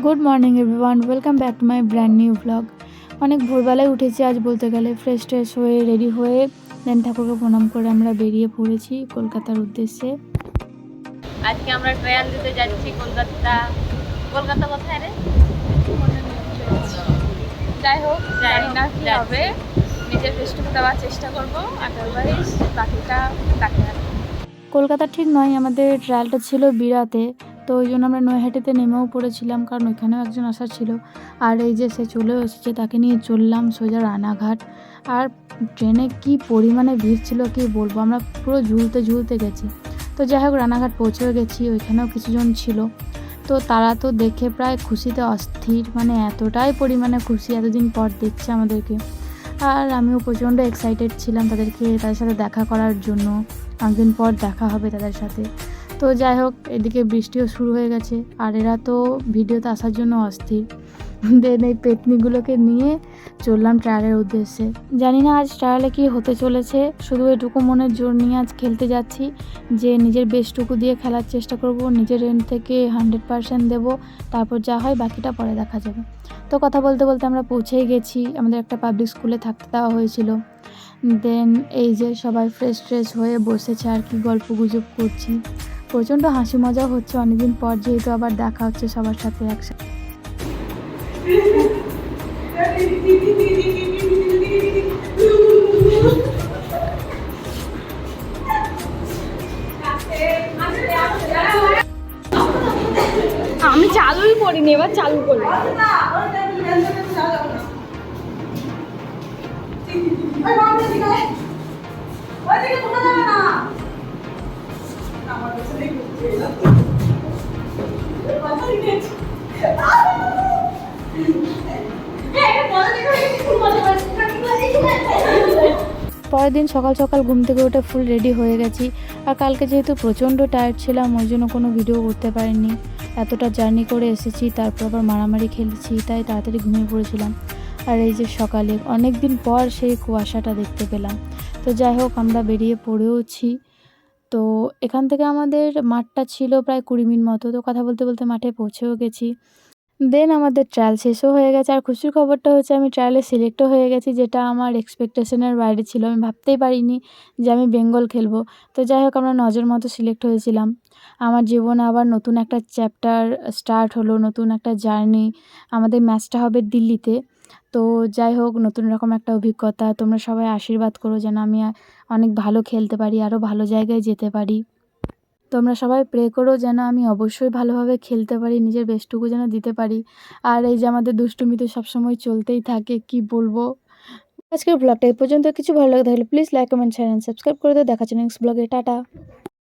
Good morning everyone, welcome back to my brand new blog. অনেক ভোরবেলায় উঠেছি আজ বলতে গেলে, ফ্রেশ ট্রেশ হয়ে রেডি হয়ে দেন ঠাকুরকে প্রণাম করে আমরা বেরিয়ে পড়েছি কলকাতার উদ্দেশ্যে। আজকে আমরা ট্রায়াল দিতে যাচ্ছি কলকাতা। কলকাতা কোথায় রে? যাই হোক, জানি না কি হবে, নিজের বেস্টটুকু দেওয়ার চেষ্টা করবো, আদারওয়াইজ বাকিটা তাকে। কলকাতা ঠিক নয়, আমাদের ট্রায়ালটা ছিল বিরাতে, তো ওই জন্য আমরা নৈহাটিতে নেমেও পড়েছিলাম, কারণ ওইখানেও একজন আসার ছিল। আর এই যে সে চলেও এসেছে, তাকে নিয়ে চললাম সোজা রানাঘাট। আর ট্রেনে কি পরিমাণে ভিড় ছিল কি বলবো, আমরা পুরো ঝুলতে ঝুলতে গেছি। তো যাই হোক, রানাঘাট পৌঁছেও গেছি, ওইখানেও কিছুজন ছিল। তো তারা তো দেখে প্রায় খুশিতে অস্থির, মানে এতটাই পরিমাণে খুশি, এতদিন পর দেখছে আমাদেরকে। আর আমিও প্রচণ্ড এক্সাইটেড ছিলাম তাদের সাথে দেখা করার জন্য, অনেকদিন পর দেখা হবে তাদের সাথে। তো যাই হোক, এদিকে বৃষ্টিও শুরু হয়ে গেছে, আর এরা তো ভিডিওতে আসার জন্য অস্থির। দেন এই পেতনিগুলোকে নিয়ে চললাম ট্রায়ালের উদ্দেশ্যে। জানি না আজ ট্রায়ালে কি হতে চলেছে, শুধু এটুকু মনের জোর নিয়ে আজ খেলতে যাচ্ছি যে নিজের বেস্টটুকু দিয়ে খেলার চেষ্টা করব, নিজের এন্ড থেকে 100% দেবো, তারপর যা হয় বাকিটা পরে দেখা যাবে। তো কথা বলতে বলতে আমরা পৌঁছেই গেছি, আমাদের একটা পাবলিক স্কুলে থাকতে দেওয়া হয়েছিল। দেন এই যে সবাই ফ্রেশ ট্রেশ হয়ে বসেছে, আর কি গল্প গুজব করছি, প্রচণ্ড হাসি মজা হচ্ছে, অনেকদিন পর যেহেতু আবার দেখা হচ্ছে সবার সাথে একসাথে। আমি চালুই করিনি, এবার চালু করলাম। পরের দিন সকাল সকাল ঘুম থেকে উঠে ফুল রেডি হয়ে গেছি। আর কালকে যেহেতু প্রচণ্ড টায়ার্ড ছিলাম, ওই জন্য কোনো ভিডিও করতে পারিনি। এতটা জার্নি করে এসেছি, তারপর আবার মারামারি খেলেছি, তাই তাড়াতাড়ি ঘুমিয়ে পড়েছিলাম। আর এই যে সকালে অনেক দিন পর সেই কুয়াশাটা দেখতে পেলাম। তো যাই হোক, আমরা বেরিয়ে পড়েওছি। তো এখান থেকে আমাদের মাঠটা ছিল প্রায় 20 মিনিট মতো, তো কথা বলতে বলতে মাঠে পৌঁছেও গেছি। দেন আমাদের ট্রায়াল শেষও হয়ে গেছে, আর খুশির খবরটা হচ্ছে আমি ট্রায়ালে সিলেক্টও হয়ে গেছি, যেটা আমার এক্সপেকটেশনের বাইরে ছিল। আমি ভাবতেই পারিনি যে আমি বেঙ্গল খেলবো। তো যাই হোক, আমরা 9 জন মতো সিলেক্ট হয়েছিলাম। আমার জীবনে আবার নতুন একটা চ্যাপ্টার স্টার্ট হলো, নতুন একটা জার্নি। আমাদের ম্যাচটা হবে দিল্লিতে। তো যাই হোক, নতুন রকম একটা অভিজ্ঞতা। তোমরা সবাই আশীর্বাদ করো যেন আমি অনেক ভালো খেলতে পারি, আরও ভালো জায়গায় যেতে পারি। তোমরা সবাই প্রে করো যেন আমি অবশ্যই ভালোভাবে খেলতে পারি, নিজের বেস্টটুকু যেন দিতে পারি। আর এই যে আমাদের দুষ্টুমি তো সবসময় চলতেই থাকে, কি বলবো। আজকের ব্লগটা এই পর্যন্ত। কিছু ভালো লাগে তাহলে please like, comment, share and subscribe করে দিও। দেখা হচ্ছে নেক্সট ব্লগে। টাটা।